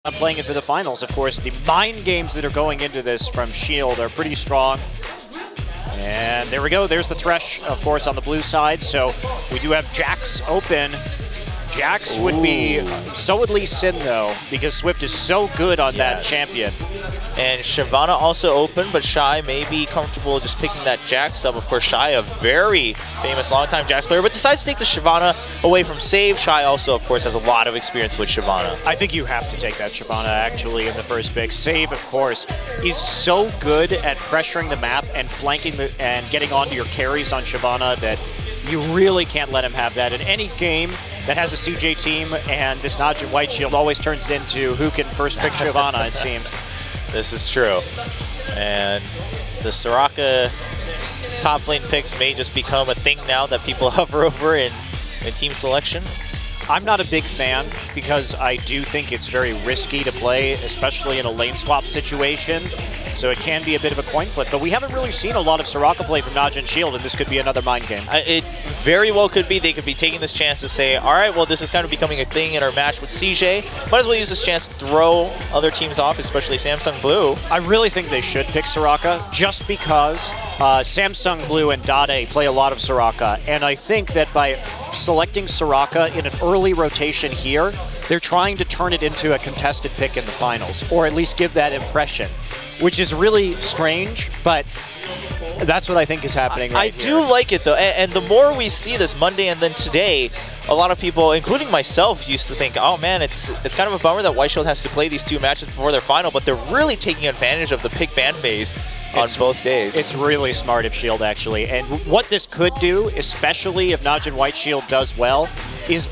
I'm playing it for the finals, of course. The mind games that are going into this from Shield are pretty strong. And there we go. There's the Thresh, of course, on the blue side. So we do have Jax open. Jax would be, so would Lee Sin, though, because Swift is so good on that champion. And Shyvana also open, but Shy may be comfortable just picking that Jax up. Of course, Shy, a very famous longtime Jax player, but decides to take the Shyvana away from save. Shy also, of course, has a lot of experience with Shyvana. I think you have to take that Shyvana, actually, in the first pick. Save, of course, is so good at pressuring the map and flanking and getting onto your carries on Shyvana that you really can't let him have that. In any game that has a CJ team, and this NaJin White Shield always turns into who can first pick Shyvana, it seems. This is true. And the Soraka top lane picks may just become a thing now that people hover over in team selection. I'm not a big fan because I do think it's very risky to play, especially in a lane swap situation. So it can be a bit of a coin flip. But we haven't really seen a lot of Soraka play from NaJin Shield, and this could be another mind game. It very well could be. They could be taking this chance to say, all right, well, this is kind of becoming a thing in our match with CJ. Might as well use this chance to throw other teams off, especially Samsung Blue. I really think they should pick Soraka just because Samsung Blue and Dade play a lot of Soraka. And I think that by selecting Soraka in an early rotation here, they're trying to turn it into a contested pick in the finals, or at least give that impression, which is really strange, but that's what I think is happening right I do like it, though, and the more we see this Monday and then today, a lot of people, including myself, used to think, oh man, it's kind of a bummer that White Shield has to play these two matches before their final, but they're really taking advantage of the pick ban phase on both days. It's really smart of Shield, actually. And what this could do, especially if NaJin White Shield does well, is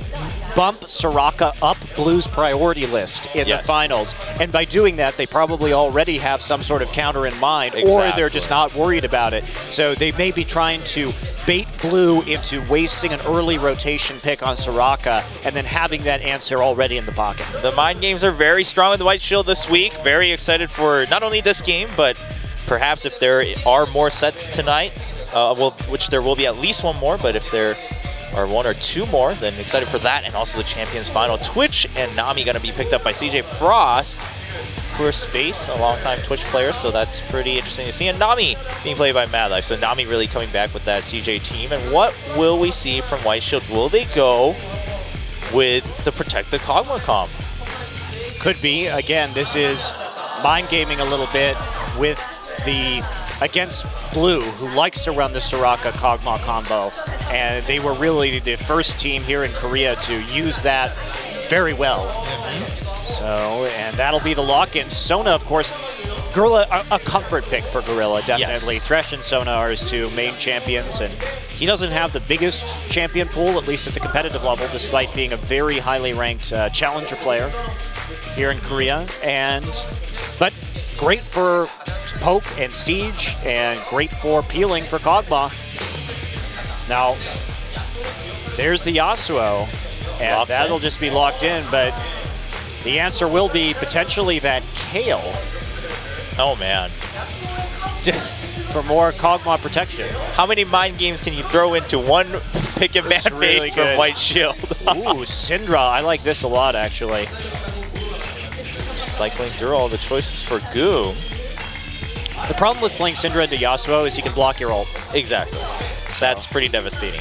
bump Soraka up Blue's priority list in the finals. And by doing that, they probably already have some sort of counter in mind, or they're just not worried about it. So they may be trying to bait Blue into wasting an early rotation pick on Soraka and then having that answer already in the pocket. The mind games are very strong in the White Shield this week. Very excited for not only this game, but perhaps if there are more sets tonight, well, which there will be at least one more, but if there are one or two more, then excited for that, and also the Champions Final. Twitch and Nami going to be picked up by CJ Frost. Of course, Space, a longtime Twitch player, so that's pretty interesting to see. And Nami being played by MadLife, so Nami really coming back with that CJ team. And what will we see from White Shield? Will they go with the Protect the Kog'Maw comp? Could be. Again, this is mind gaming a little bit with the against Blue, who likes to run the Soraka Kog'Maw combo, and they were really the first team here in Korea to use that very well. So, and that'll be the lock-in. Sona, of course, Gorilla, a comfort pick for Gorilla, definitely. Yes. Thresh and Sona are his two main champions, and he doesn't have the biggest champion pool, at least at the competitive level, despite being a very highly ranked challenger player here in Korea. But great for Poke and Siege, and great for peeling for Kog'Maw. Now, there's the Yasuo, and that'll just be locked in, but the answer will be potentially that Kale. Oh, man. For more Kog'Maw protection. How many mind games can you throw into one pick and ban phase from White Shield? Ooh, Syndra. I like this a lot, actually. Just cycling through all the choices for Ggoong. The problem with playing Syndra into Yasuo is he can block your ult. Exactly. So that's pretty devastating.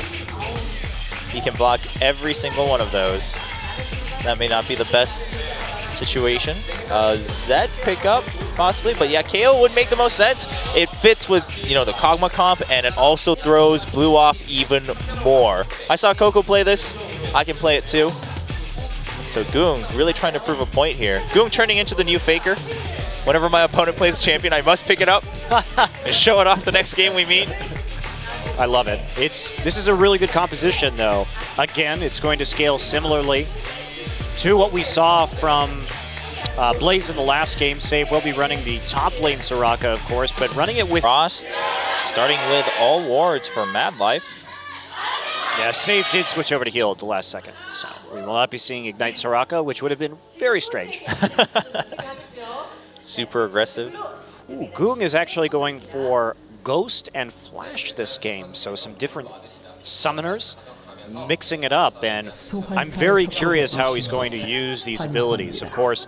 He can block every single one of those. That may not be the best situation. Zed pick up, possibly, but yeah, KO would make the most sense. It fits with, you know, the Kog'Maw comp, and it also throws Blue off even more. I saw CoCo play this. I can play it too. So Ggoong really trying to prove a point here. Ggoong turning into the new Faker. Whenever my opponent plays champion, I must pick it up and show it off the next game we meet. I love it. This is a really good composition, though. Again, it's going to scale similarly to what we saw from Blaze in the last game. Save will be running the top lane Soraka, of course, but running it with Frost, starting with all wards for MadLife. Yeah, Save did switch over to heal at the last second, so we will not be seeing Ignite Soraka, which would have been very strange. Super aggressive. Ooh, Ggoong is actually going for Ghost and Flash this game, so some different summoners. mixing it up, and I'm very curious how he's going to use these abilities. Of course,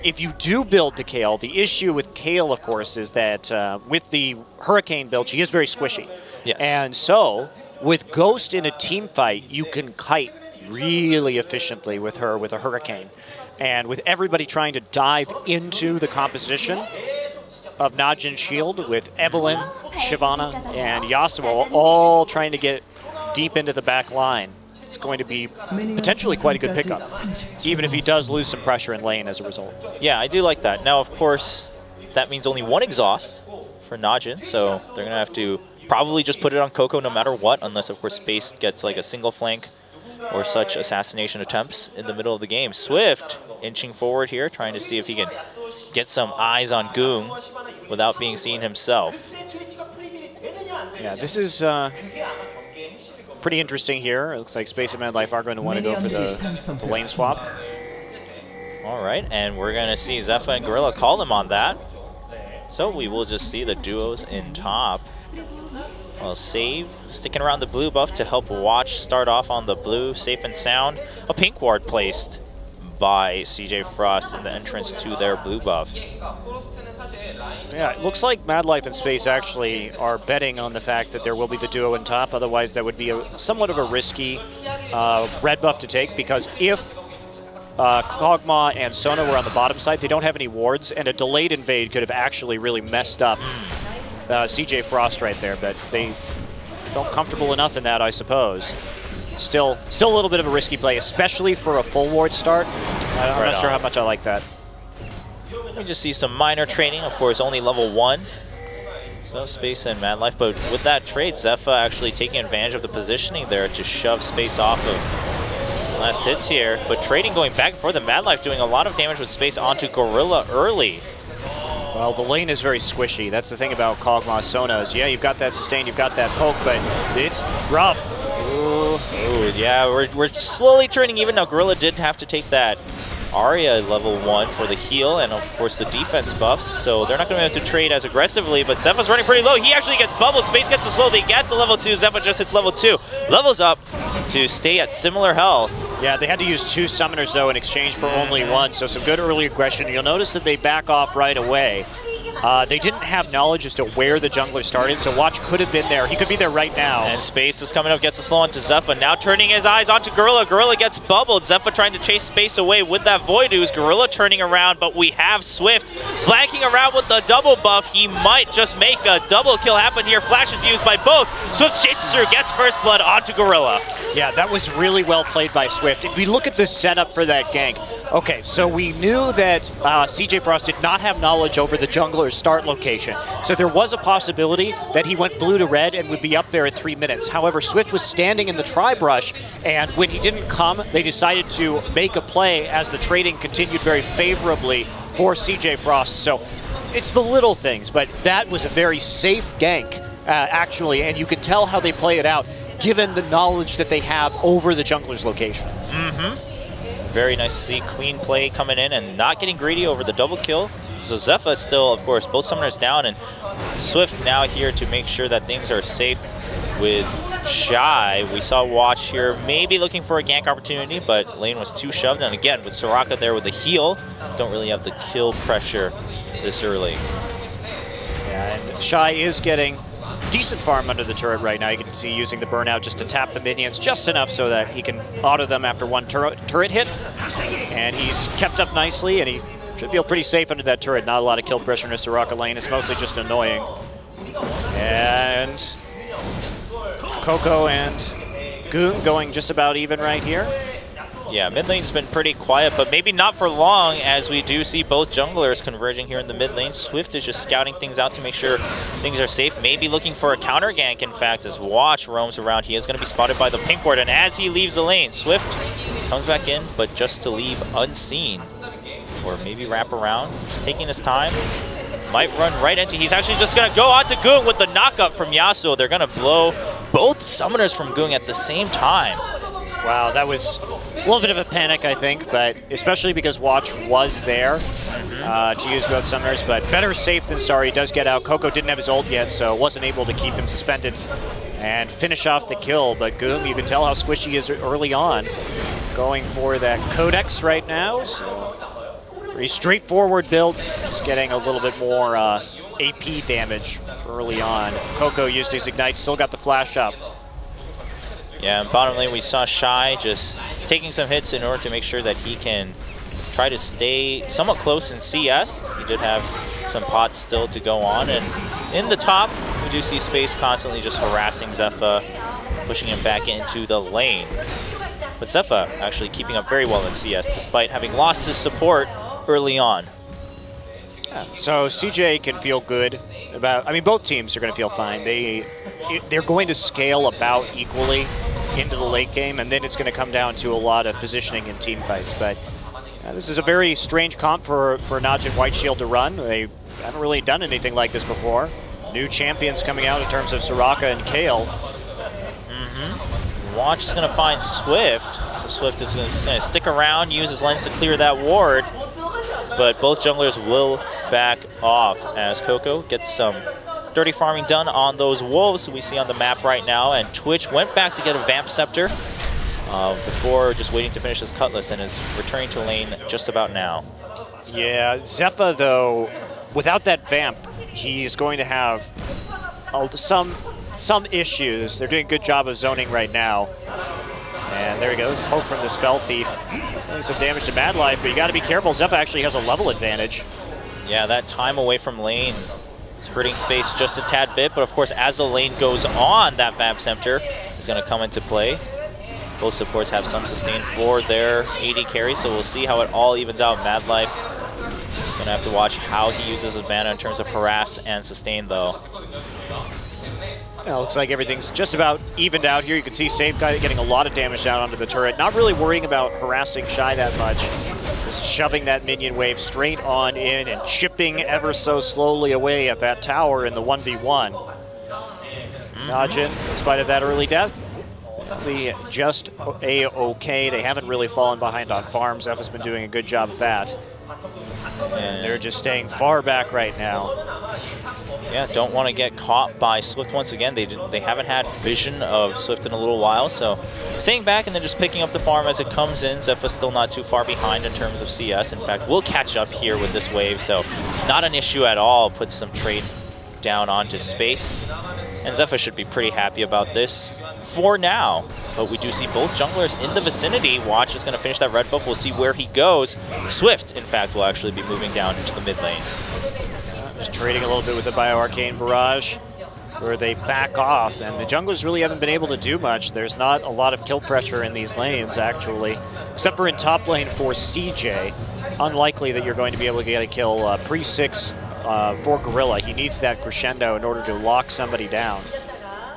if you do build the Kayle, the issue with Kayle, of course, is that with the Hurricane build, she is very squishy. Yes. And so, with Ghost in a team fight, you can kite really efficiently with her with a Hurricane. And with everybody trying to dive into the composition of NaJin Shield, with Evelynn, Shyvana, and Yasuo all trying to get deep into the back line, it's going to be potentially quite a good pickup, even if he does lose some pressure in lane as a result. Yeah, I do like that. Now, of course, that means only one exhaust for NaJin, so they're going to have to probably just put it on CoCo no matter what, unless, of course, Space gets like a single flank or such assassination attempts in the middle of the game. Swift inching forward here, trying to see if he can get some eyes on Ggoong without being seen himself. Yeah, this is pretty interesting here. It looks like Space and MadLife are going to want to go for the lane swap. All right, and we're going to see Zefa and Gorilla call them on that. So we will just see the duos in top. Well, Save sticking around the blue buff to help Watch start off on the blue, safe and sound. A pink ward placed by CJ Frost in the entrance to their blue buff. Yeah, it looks like MadLife and Space actually are betting on the fact that there will be the duo in top. Otherwise, that would be somewhat of a risky red buff to take, because if Kog'Maw and Sona were on the bottom side, they don't have any wards, and a delayed invade could have actually really messed up CJ Frost right there, but they felt comfortable enough in that, I suppose. Still a little bit of a risky play, especially for a full ward start. I'm not sure how much I like that. We just see some minor training, of course, only level 1. So Space and MadLife, but with that trade, Zefa actually taking advantage of the positioning there to shove Space off of some last hits here. But trading going back and forth, the MadLife doing a lot of damage with Space onto Gorilla early. Well, the lane is very squishy. That's the thing about Kog'Maw Sona is, yeah, you've got that sustain, you've got that poke, but it's rough. Ooh, yeah, we're slowly turning even. Now Gorilla did have to take that Arya level 1 for the heal and, of course, the defense buffs, so they're not going to be able to trade as aggressively, but Zefa's running pretty low. He actually gets bubbled. Space gets to slow. They get the level 2. Zefa just hits level 2. Levels up to stay at similar health. Yeah, they had to use 2 summoners, though, in exchange for only 1, so some good early aggression. You'll notice that they back off right away. They didn't have knowledge as to where the jungler started, so Watch could have been there. He could be there right now. And Space is coming up, gets a slow onto Zefa. Now turning his eyes onto Gorilla. Gorilla gets bubbled. Zefa trying to chase Space away with that Void Ooze. Gorilla turning around, but we have Swift flanking around with the double buff. He might just make a double kill happen here. Flash is used by both. Swift chases through, gets first blood onto Gorilla. Yeah, that was really well played by Swift. If we look at the setup for that gank, okay, so we knew that CJ Frost did not have knowledge over the jungler's start location. So there was a possibility that he went blue to red and would be up there at 3 minutes. However, Swift was standing in the tri-brush, and when he didn't come, they decided to make a play as the trading continued very favorably for CJ Frost. So it's the little things, but that was a very safe gank, actually, and you can tell how they play it out, given the knowledge that they have over the jungler's location. Very nice to see clean play coming in and not getting greedy over the double kill. So Zefa is still, of course, both summoners down, and Swift now here to make sure that things are safe with Shy. We saw Watch here maybe looking for a gank opportunity, but lane was too shoved. And again, with Soraka there with the heal, don't really have the kill pressure this early. Yeah, and Shy is getting decent farm under the turret right now. You can see using the burnout just to tap the minions just enough so that he can auto them after one turret hit. And he's kept up nicely, and he should feel pretty safe under that turret. Not a lot of kill pressure in a Soraka lane. It's mostly just annoying. And CoCo and Ggoong going just about even right here. Yeah, mid lane's been pretty quiet, but maybe not for long, as we do see both junglers converging here in the mid lane. Swift is just scouting things out to make sure things are safe. Maybe looking for a counter gank, in fact, as Watch roams around. He is going to be spotted by the pink ward, and as he leaves the lane, Swift comes back in, but just to leave unseen. Or maybe wrap around, just taking his time. Might run right into, he's actually just going to go on to Ggoong with the knockup from Yasuo. They're going to blow both summoners from Ggoong at the same time. Wow, that was a little bit of a panic, I think, but especially because Watch was there to use both summoners, but better safe than sorry. He does get out. CoCo didn't have his ult yet, so wasn't able to keep him suspended and finish off the kill. But Ggoong, you can tell how squishy he is early on. Going for that Codex right now. So pretty straightforward build, just getting a little bit more AP damage early on. CoCo used his Ignite, still got the flash up. Yeah, in bottom lane we saw Shy just taking some hits in order to make sure that he can try to stay somewhat close in CS. He did have some pots still to go on, and in the top, we do see Space constantly just harassing Zefa, pushing him back into the lane. But Zefa actually keeping up very well in CS, despite having lost his support early on. Yeah, so CJ can feel good about, I mean, both teams are going to feel fine. They're going to scale about equally into the late game, and then it's going to come down to a lot of positioning and team fights. But this is a very strange comp for NaJin White Shield to run. They haven't really done anything like this before. New champions coming out in terms of Soraka and Kale. Watch is going to find Swift. So Swift is going to stick around, use his lens to clear that ward. But both junglers will back off as CoCo gets some dirty farming done on those wolves we see on the map right now. And Twitch went back to get a Vamp Scepter before just waiting to finish his Cutlass and is returning to lane just about now. Yeah, Zefa, though, without that Vamp, he's going to have some issues. They're doing a good job of zoning right now. And there he goes, poke from the Spell Thief. Doing some damage to MadLife, but you got to be careful. Zefa actually has a level advantage. Yeah, that time away from lane is hurting Space just a tad bit, but of course as the lane goes on, that Vamp Scepter is going to come into play. Both supports have some sustain for their AD carry, so we'll see how it all evens out. MadLife is going to have to watch how he uses his mana in terms of harass and sustain, though. Well, looks like everything's just about evened out here. You can see Save getting a lot of damage down onto the turret. Not really worrying about harassing Shy that much. Just shoving that minion wave straight on in and chipping ever so slowly away at that tower in the 1v1. NaJin, in spite of that early death, just A-okay. They haven't really fallen behind on farms. Zefa's been doing a good job of that. And they're just staying far back right now. Yeah, don't want to get caught by Swift once again. They haven't had vision of Swift in a little while, so staying back and then just picking up the farm as it comes in. Zefa's still not too far behind in terms of CS. In fact, we'll catch up here with this wave, so not an issue at all. Puts some trade down onto Space, and Zefa should be pretty happy about this for now. But we do see both junglers in the vicinity. Watch is going to finish that red buff. We'll see where he goes. Swift, in fact, will actually be moving down into the mid lane. Just trading a little bit with the Bio-Arcane Barrage, where they back off, and the junglers really haven't been able to do much. There's not a lot of kill pressure in these lanes, actually, except for in top lane for CJ. Unlikely that you're going to be able to get a kill pre-6 for Gorilla. He needs that crescendo in order to lock somebody down.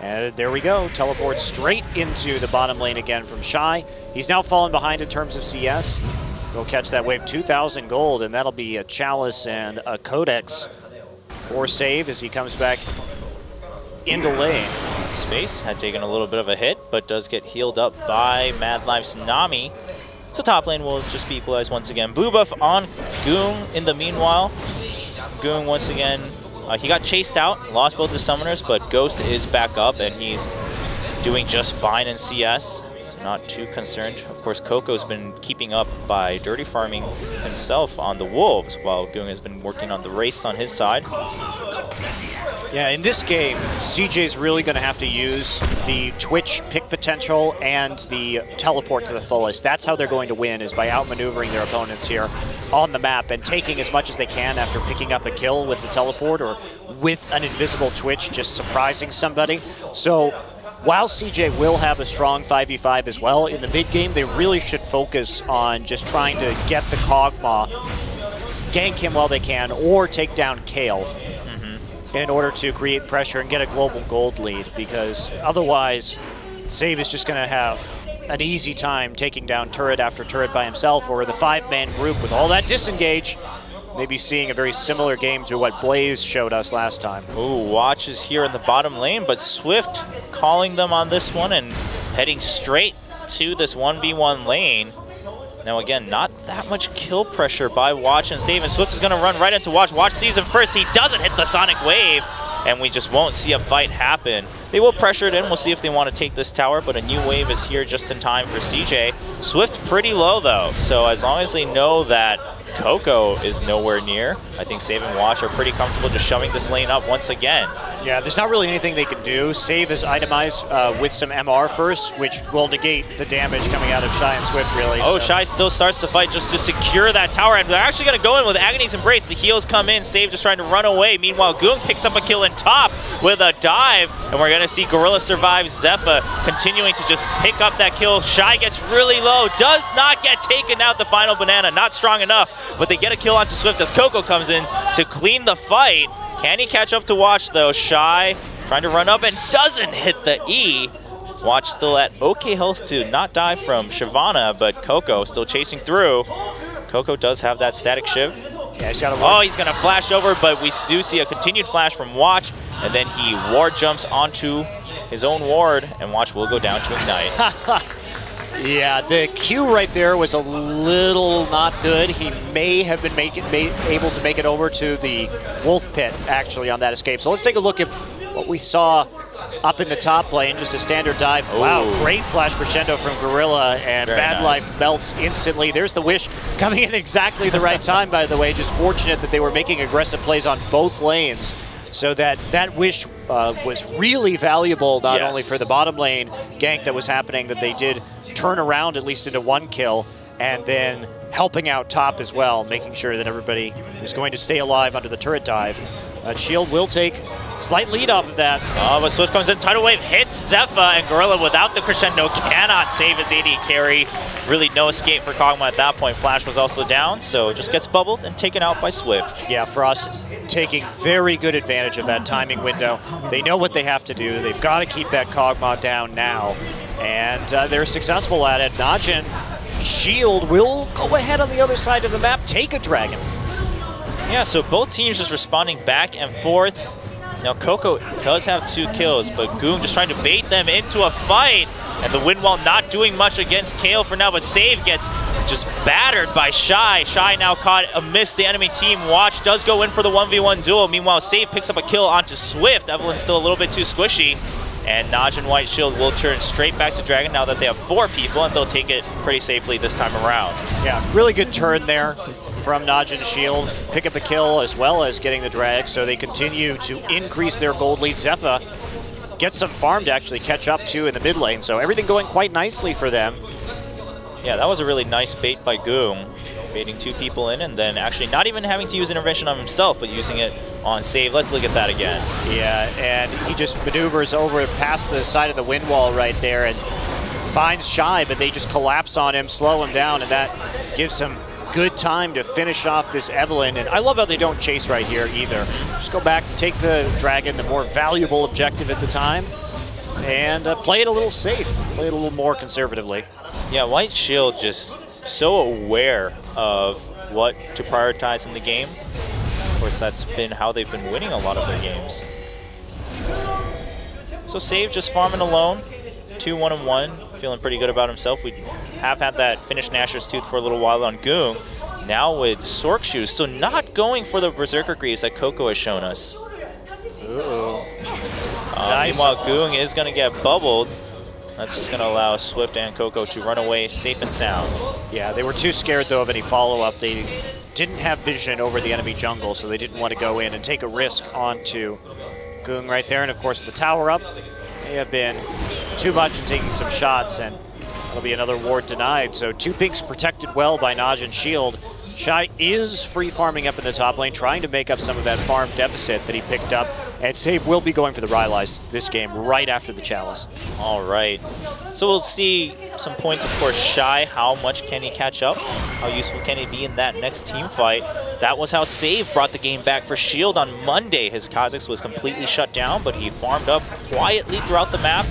And there we go, teleport straight into the bottom lane again from Shy. He's now fallen behind in terms of CS. Go catch that wave, 2,000 gold, and that'll be a Chalice and a Codex for Save as he comes back into lane. Space had taken a little bit of a hit, but does get healed up by MadLife's Nami. So top lane will just be equalized once again. Blue buff on Ggoong in the meanwhile. Ggoong once again, he got chased out, lost both the summoners, but Ghost is back up and he's doing just fine in CS. So not too concerned. Of course, CoCo's been keeping up by dirty farming himself on the Wolves, while Ggoong has been working on the race on his side. Yeah, in this game, CJ's really going to have to use the Twitch pick potential and the teleport to the fullest. That's how they're going to win, is by outmaneuvering their opponents here on the map and taking as much as they can after picking up a kill with the teleport or with an invisible Twitch, just surprising somebody. So while CJ will have a strong 5v5 as well, in the mid game, they really should focus on just trying to get the Kog'Maw, gank him while they can, or take down Kale in order to create pressure and get a global gold lead, because otherwise Save is just going to have an easy time taking down turret after turret by himself, or the 5-man group with all that disengage. Maybe seeing a very similar game to what Blaze showed us last time. Ooh, Watch is here in the bottom lane, but Swift calling them on this one and heading straight to this 1v1 lane. Now again, not that much kill pressure by Watch and Save, and Swift is going to run right into Watch. Watch sees him first, he doesn't hit the Sonic Wave, and we just won't see a fight happen. They will pressure it in. We'll see if they want to take this tower, but a new wave is here just in time for CJ. Swift pretty low, though, so as long as they know that CoCo is nowhere near, I think Save and Watch are pretty comfortable just shoving this lane up once again. Yeah, there's not really anything they can do. Save is itemized with some MR first, which will negate the damage coming out of Shy and Swift, really. Oh, so. Shy still starts the fight just to secure that tower, and they're actually going to go in with Agony's Embrace. The heals come in, Save just trying to run away. Meanwhile, Ggoong picks up a kill in top with a dive, and we're going to see Gorilla survive Zefa continuing to just pick up that kill. Shy gets really low, does not get taken out the final banana, not strong enough, but they get a kill onto Swift as CoCo comes in to clean the fight. Can he catch up to Watch, though? Shy trying to run up and doesn't hit the E. Watch still at okay health to not die from Shyvana, but CoCo still chasing through. CoCo does have that static shiv. Yeah, he's got a oh, he's going to flash over, but we do see a continued flash from Watch, and then he ward jumps onto his own ward, and Watch will go down to Ignite. Yeah, the Q right there was a little not good. He may have been able to make it over to the Wolf Pit, actually, on that escape. So let's take a look at what we saw up in the top lane, just a standard dive. Ooh. Wow, great flash crescendo from Gorilla, and MadLife melts instantly. There's the Wish coming in exactly the right time, by the way. Just fortunate that they were making aggressive plays on both lanes. So that Wish was really valuable, not only for the bottom lane gank that was happening, that they did turn around at least into one kill, and then helping out top as well, making sure that everybody is going to stay alive under the turret dive. Shield will take slight lead off of that. Oh, but Swift comes in, Tidal Wave hits Zefa, and Gorilla without the crescendo cannot save his AD carry. Really no escape for Kog'Maw at that point. Flash was also down, so just gets bubbled and taken out by Swift. Yeah, Frost taking very good advantage of that timing window. They know what they have to do. They've got to keep that Kog'Maw down now, and they're successful at it. NaJin Shield will go ahead on the other side of the map, take a dragon. Yeah, so both teams just responding back and forth. Now CoCo does have 2 kills, but Ggoong just trying to bait them into a fight. And the wind wall not doing much against Kale for now, but Save gets just battered by Shy. Shy now caught amidst the enemy team. Watch does go in for the 1v1 duel. Meanwhile, Save picks up a kill onto Swift. Evelyn's still a little bit too squishy. And NaJin White Shield will turn straight back to Dragon now that they have 4 people, and they'll take it pretty safely this time around. Yeah, really good turn there from NaJin Shield. Pick up a kill as well as getting the drag, so they continue to increase their gold lead. Zefa gets some farm to actually catch up to in the mid lane, so everything going quite nicely for them. Yeah, that was a really nice bait by Ggoong, baiting 2 people in and then actually not even having to use intervention on himself, but using it on Save. Let's look at that again. Yeah, and he just maneuvers over past the side of the wind wall right there and finds Shy, but they just collapse on him, slow him down, and that gives him good time to finish off this Evelyn. And I love how they don't chase right here either. Just go back, take the dragon, the more valuable objective at the time, and play it a little safe, play it a little more conservatively. Yeah, White Shield just so aware of what to prioritize in the game. Of course, that's been how they've been winning a lot of their games. So Save just farming alone, 2-1-1, feeling pretty good about himself. We have had that finished Nashor's Tooth for a little while on Ggoong. Now with Sork Shoes, so not going for the Berserker Greaves that CoCo has shown us. Ooh. Nice. Meanwhile, Ggoong is going to get bubbled. That's just going to allow Swift and CoCo to run away safe and sound. Yeah, they were too scared, though, of any follow-up. They didn't have vision over the enemy jungle, so they didn't want to go in and take a risk onto Ggoong right there. And, of course, the tower up, they have been too much in taking some shots, and that'll be another ward denied. So 2 pinks protected well by NaJin Shield. Shy is free farming up in the top lane, trying to make up some of that farm deficit that he picked up. And Save will be going for the Rylai's this game right after the Chalice. All right. So we'll see some points, of course. Shy, how much can he catch up? How useful can he be in that next team fight? That was how Save brought the game back for Shield on Monday. His Kha'Zix was completely shut down, but he farmed up quietly throughout the map,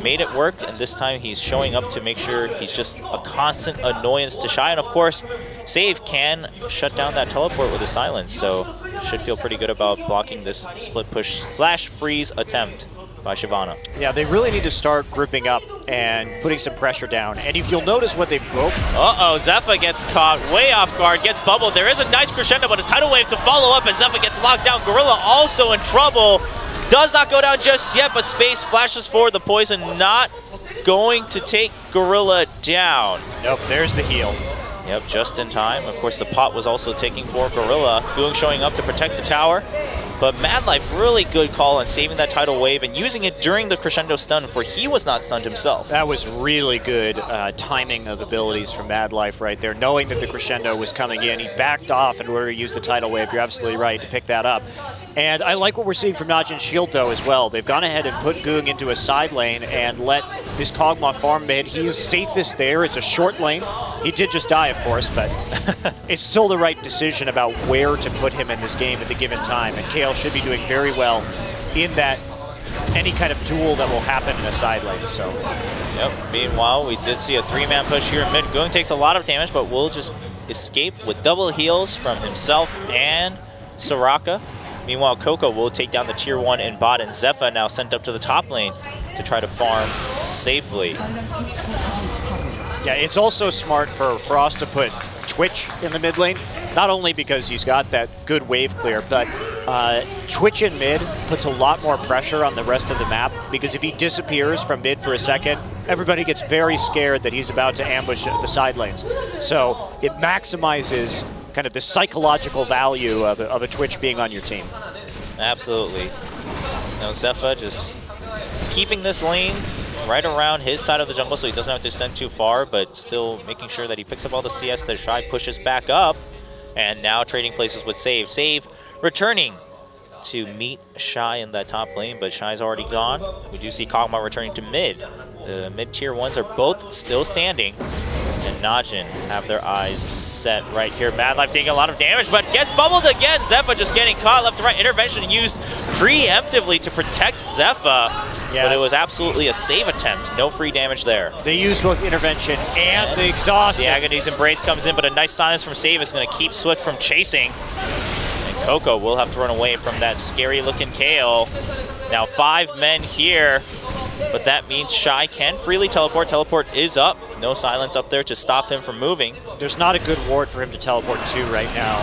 made it work, and this time he's showing up to make sure he's just a constant annoyance to Shy. And of course, Save can shut down that teleport with a silence, so should feel pretty good about blocking this split push / freeze attempt by Shyvana. Yeah, they really need to start grouping up and putting some pressure down. And if you'll notice what they've broke. Uh-oh, Zefa gets caught way off guard, gets bubbled. There is a nice crescendo, but a tidal wave to follow up, and Zefa gets locked down. Gorilla also in trouble. Does not go down just yet, but Space flashes forward. The poison not going to take Gorilla down. Nope, there's the heal. Yep, just in time. Of course, the pot was also taking for Gorilla. Ggoong showing up to protect the tower. But MadLife, really good call on saving that tidal wave and using it during the crescendo stun, for he was not stunned himself. That was really good timing of abilities from MadLife right there. Knowing that the crescendo was coming in, he backed off in order to use the tidal wave. You're absolutely right to pick that up. And I like what we're seeing from NaJin Shield, though, as well. They've gone ahead and put Ggoong into a side lane and let this Kog'Maw farm mid. He's safest there. It's a short lane. He did just die, of course, but it's still the right decision about where to put him in this game at the given time. And KL should be doing very well in that any kind of duel that will happen in a side lane. So, yep. Meanwhile, we did see a 3-man push here in mid. Ggoong takes a lot of damage, but will just escape with double heals from himself and Soraka. Meanwhile, CoCo will take down the tier 1 in bot, and Zefa now sent up to the top lane to try to farm safely. Yeah, it's also smart for Frost to put Twitch in the mid lane, not only because he's got that good wave clear, but Twitch in mid puts a lot more pressure on the rest of the map, because if he disappears from mid for a second, everybody gets very scared that he's about to ambush the side lanes. So it maximizes kind of the psychological value of a Twitch being on your team. Absolutely. Now Zefa just keeping this lane right around his side of the jungle so he doesn't have to extend too far, but still making sure that he picks up all the CS that Shy pushes back up. And now trading places with Save. Save returning to meet Shy in that top lane, but Shy's already gone. We do see Kog'Maw returning to mid. The mid-tier ones are both still standing, and NaJin have their eyes set right here. MadLife taking a lot of damage, but gets bubbled again. Zefa just getting caught left to right. Intervention used preemptively to protect Zefa, but it was absolutely a save attempt. No free damage there. They used both intervention and the exhaust. The Agony's Embrace comes in, but a nice silence from Save is going to keep Swift from chasing. And CoCo will have to run away from that scary-looking KO. Now 5 men here, but that means Shy can freely teleport. Teleport is up. No silence up there to stop him from moving. There's not a good ward for him to teleport to right now.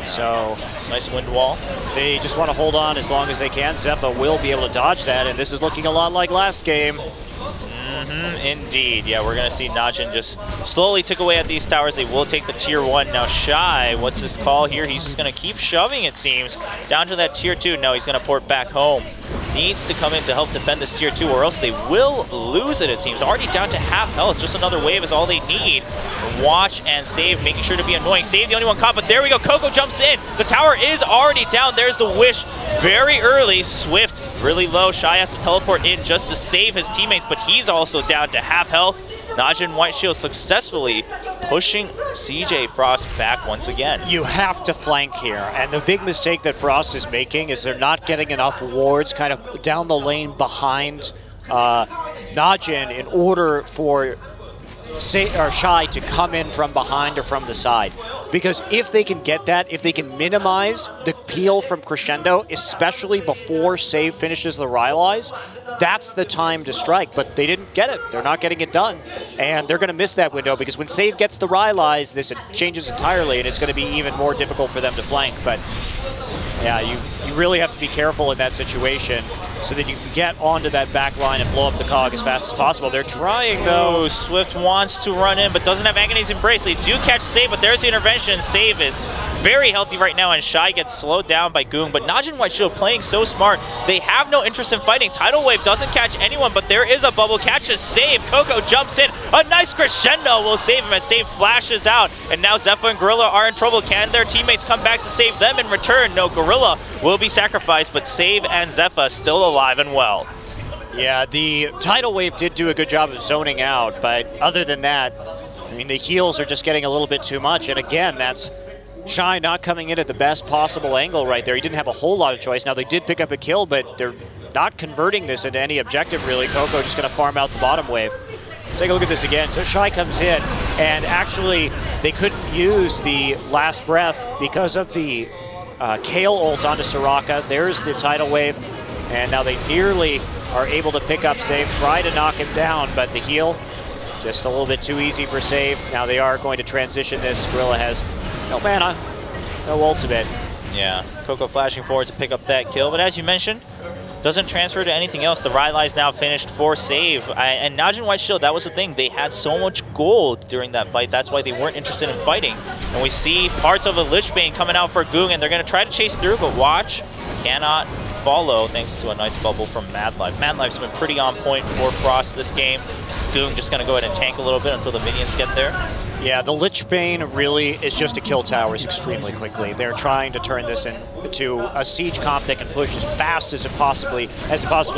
So nice wind wall. They just want to hold on as long as they can. Zefa will be able to dodge that, and this is looking a lot like last game. Indeed. Yeah, we're going to see NaJin just slowly tick away at these towers. They will take the tier 1. Now Shy, what's his call here? He's just going to keep shoving, it seems, down to that tier 2. No, he's going to port back home. Needs to come in to help defend this tier 2, or else they will lose it seems. Already down to half health. Just another wave is all they need. Watch and Save, making sure to be annoying. Save the only one caught, but there we go. CoCo jumps in. The tower is already down. There's the Wish very early. Swift really low. Shy has to teleport in just to save his teammates, but he's also down to half health. NaJin White Shield successfully pushing CJ Frost back once again. You have to flank here, and the big mistake that Frost is making is they're not getting enough wards kind of down the lane behind NaJin in order for Shy to come in from behind or from the side. Because if they can get that, if they can minimize the peel from Crescendo, especially before Save finishes the Rylai's, that's the time to strike. But they didn't get it. They're not getting it done. And they're going to miss that window, because when Save gets the Rylai's, this changes entirely, and it's going to be even more difficult for them to flank. But yeah, you really have to be careful in that situation so that you can get onto that back line and blow up the cog as fast as possible. They're trying, though. Oh, Swift wants to run in, but doesn't have Agony's Embrace. They do catch Save, but there's the intervention. Save is very healthy right now, and Shy gets slowed down by Ggoong. But NaJin White Shield playing so smart. They have no interest in fighting. Tidal Wave doesn't catch anyone, but there is a bubble. Catches Save. CoCo jumps in. A nice crescendo will save him as Save flashes out. And now Zefa and Gorilla are in trouble. Can their teammates come back to save them in return? No, Gorilla will be sacrificed, but Save and Zefa still alive and well. Yeah, the Tidal Wave did do a good job of zoning out, but other than that, I mean, the heals are just getting a little bit too much. And again, that's Shy not coming in at the best possible angle right there. He didn't have a whole lot of choice. Now, they did pick up a kill, but they're not converting this into any objective, really. CoCo just going to farm out the bottom wave. Let's take a look at this again. So Shy comes in, and actually, they couldn't use the last breath because of the Kale ult onto Soraka. There's the Tidal Wave, and now they nearly are able to pick up Save, try to knock him down, but the heal just a little bit too easy for Save. Now they are going to transition this. Gorilla has no mana, no ultimate. Yeah, CoCo flashing forward to pick up that kill, but as you mentioned, doesn't transfer to anything else. The Rylai is now finished for save. And NaJin White Shield, that was the thing. They had so much gold during that fight. That's why they weren't interested in fighting. And we see parts of a Lich Bane coming out for Ggoong, and they're going to try to chase through, but watch, cannot follow thanks to a nice bubble from MadLife. MadLife's been pretty on point for Frost this game. Ggoong just going to go ahead and tank a little bit until the minions get there. Yeah, the Lich Bane really is just to kill towers extremely quickly. They're trying to turn this into a siege comp that can push as fast as it possibly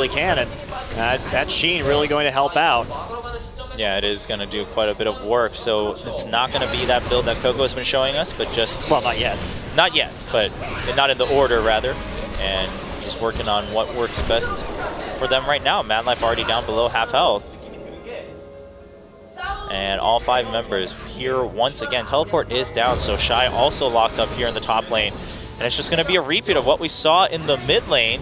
can, and that Sheen really going to help out. Yeah, it is going to do quite a bit of work, so it's not going to be that build that CoCo has been showing us, but just... Well, not yet. Not yet, but not in the order, rather, and just working on what works best for them right now. MadLife already down below half health. And all 5 members here once again. Teleport is down, so Shy also locked up here in the top lane. And it's just going to be a repeat of what we saw in the mid lane.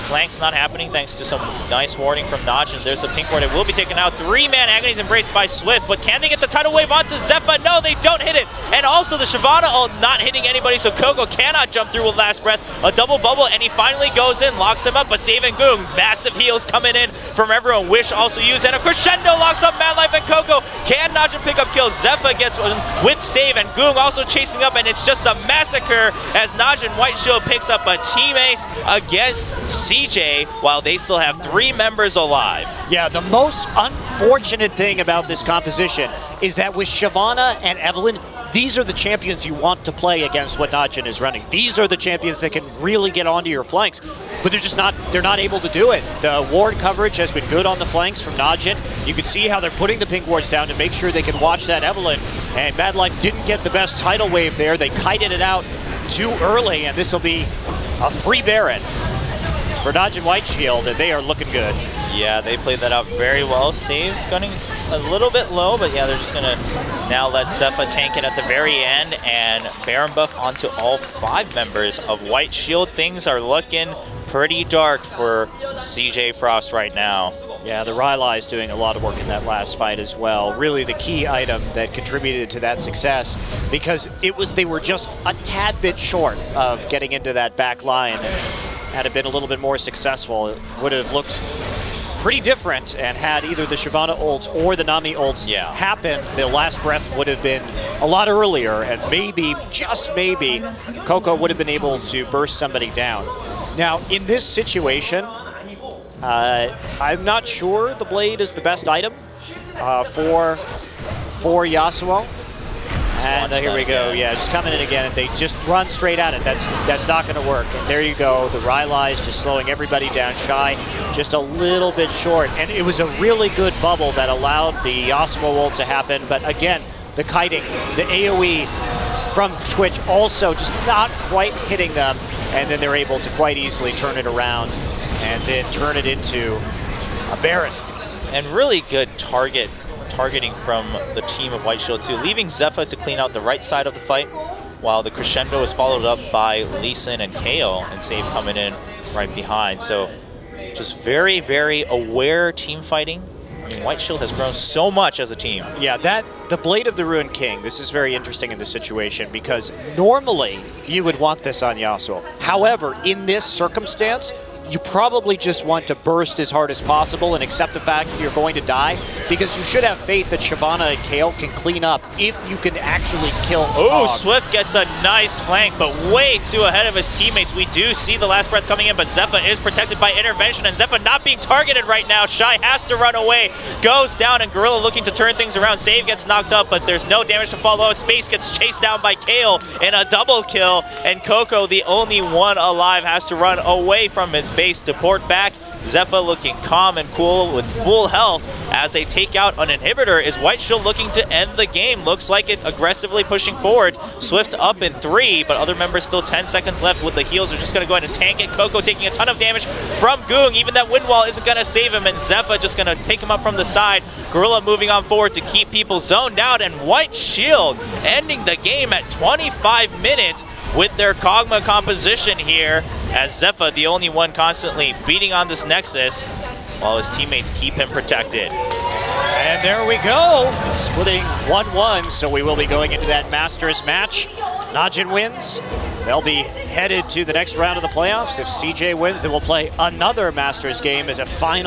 Flank's not happening thanks to some nice warning from NaJin. There's the pink ward. It will be taken out. 3-man Agony's embraced by Swift, but can they get the tidal wave onto Zefa? No, they don't hit it. And also the Shyvana ult not hitting anybody, so CoCo cannot jump through with last breath. A double bubble, and he finally goes in, locks him up, but saving Ggoong. Massive heals coming in from everyone. Wish also used, and a crescendo locks up MadLife and CoCo. Can NaJin pick up kills? Zefa gets one with save, and Ggoong also chasing up, and it's just a massacre as NaJin White Shield picks up a team ace against CJ, while they still have 3 members alive. Yeah, the most unfortunate thing about this composition is that with Shyvana and Evelynn, these are the champions you want to play against what NaJin is running. These are the champions that can really get onto your flanks, but they're not able to do it. The ward coverage has been good on the flanks from NaJin. You can see how they're putting the pink wards down to make sure they can watch that Evelynn, and MadLife didn't get the best tidal wave there. They kited it out too early, and this will be a free Baron for NaJin White Shield, and they are looking good. Yeah, they played that out very well. Save gunning a little bit low, but yeah, they're just going to now let Zefa tank it at the very end, and Baron buff onto all 5 members of White Shield. Things are looking pretty dark for CJ Frost right now. Yeah, the Rylai is doing a lot of work in that last fight as well. Really the key item that contributed to that success, because they were just a tad bit short of getting into that back line. Had it been a little bit more successful, it would have looked pretty different, and had either the Shyvana ult or the Nami ult happen, the last breath would have been a lot earlier, and maybe, just maybe, CoCo would have been able to burst somebody down. Now, in this situation, I'm not sure the blade is the best item for Yasuo. And here we go. Yeah, just coming in again, and they just run straight at it. That's not going to work. And there you go. The Rylai is just slowing everybody down. Shy just a little bit short. And it was a really good bubble that allowed the Yasuo ult to happen. But again, the kiting, the AoE from Twitch also just not quite hitting them. And then they're able to quite easily turn it around and then turn it into a Baron. And really good targeting from the team of White Shield too, leaving Zefa to clean out the right side of the fight, while the crescendo is followed up by Lee Sin and Kayle, and Save coming in right behind. So just very, very aware team fighting. I mean, White Shield has grown so much as a team. Yeah, the Blade of the Ruined King, this is very interesting in this situation, because normally you would want this on Yasuo. However, in this circumstance, you probably just want to burst as hard as possible and accept the fact that you're going to die, because you should have faith that Shyvana and Kayle can clean up if you can actually kill Oh, Swift gets a nice flank, but way too ahead of his teammates. We do see the last breath coming in, but Zefa is protected by intervention, and Zefa not being targeted right now. Shy has to run away, goes down, and Gorilla looking to turn things around. Save gets knocked up, but there's no damage to follow. Space gets chased down by Kayle in a double kill, and CoCo, the only one alive, has to run away from his base to port back. Zefa looking calm and cool with full health as they take out an inhibitor. Is White Shield looking to end the game? Looks like it, aggressively pushing forward. Swift up in 3, but other members still 10 seconds left with the heals. They're just going to go ahead and tank it. CoCo taking a ton of damage from Ggoong. Even that wind wall isn't going to save him, and Zefa just going to take him up from the side. Gorilla moving on forward to keep people zoned out, and White Shield ending the game at 25 minutes with their Kog'Maw composition here, as Zefa, the only one constantly beating on this Nexus, while his teammates keep him protected. And there we go, splitting 1-1, so we will be going into that Masters match NaJin wins, they'll be headed to the next round of the playoffs. If CJ wins, then we'll play another Masters game as a final.